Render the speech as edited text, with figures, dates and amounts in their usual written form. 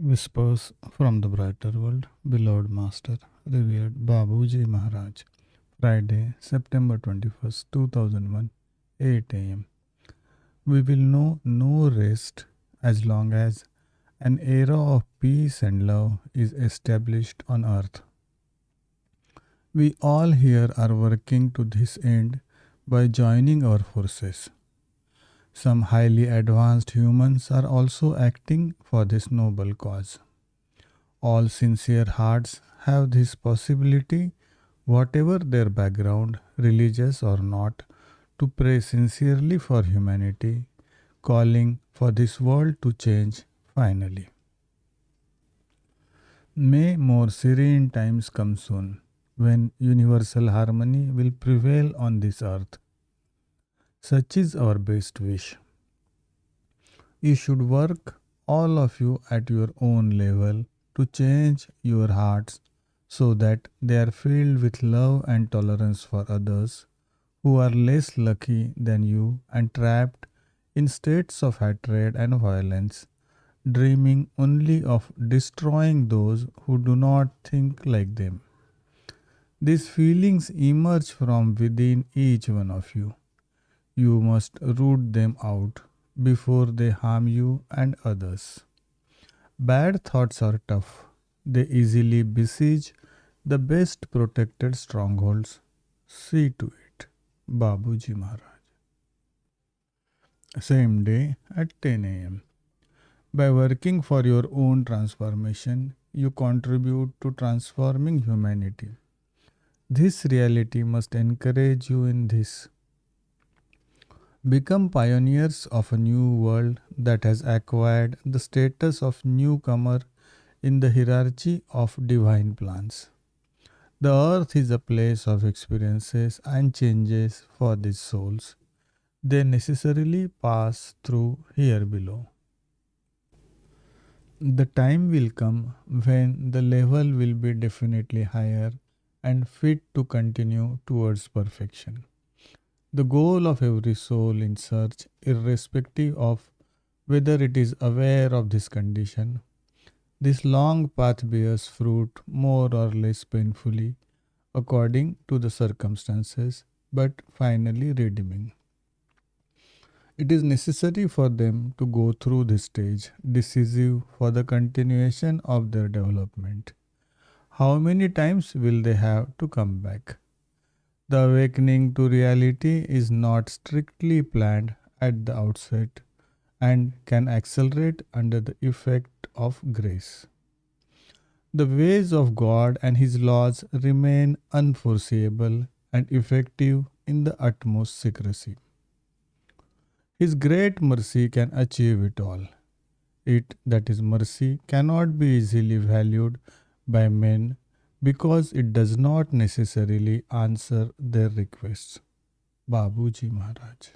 Whispers from the Brighter World, beloved Master, revered Babuji Maharaj, Friday, September 21st, 2001, 8 am. We will know no rest as long as an era of peace and love is established on earth. We all here are working to this end by joining our forces. Some highly advanced humans are also acting for this noble cause. All sincere hearts have this possibility, whatever their background, religious or not, to pray sincerely for humanity, calling for this world to change finally. May more serene times come soon, when universal harmony will prevail on this earth. Such is our best wish. You should work, all of you, at your own level to change your hearts so that they are filled with love and tolerance for others who are less lucky than you and trapped in states of hatred and violence, dreaming only of destroying those who do not think like them. These feelings emerge from within each one of you. You must root them out before they harm you and others. Bad thoughts are tough. They easily besiege the best protected strongholds. See to it. Babuji Maharaj. Same day at 10 am. By working for your own transformation, you contribute to transforming humanity. This reality must encourage you in this. Become pioneers of a new world that has acquired the status of newcomer in the hierarchy of divine plans. The earth is a place of experiences and changes for these souls. They necessarily pass through here below. The time will come when the level will be definitely higher and fit to continue towards perfection. The goal of every soul in search, irrespective of whether it is aware of this condition, this long path bears fruit more or less painfully according to the circumstances, but finally redeeming. It is necessary for them to go through this stage, decisive for the continuation of their development. How many times will they have to come back? The awakening to reality is not strictly planned at the outset and can accelerate under the effect of grace. The ways of God and His laws remain unforeseeable and effective in the utmost secrecy. His great mercy can achieve it all. It, that is mercy, cannot be easily valued by men because it does not necessarily answer their requests. Babuji Maharaj.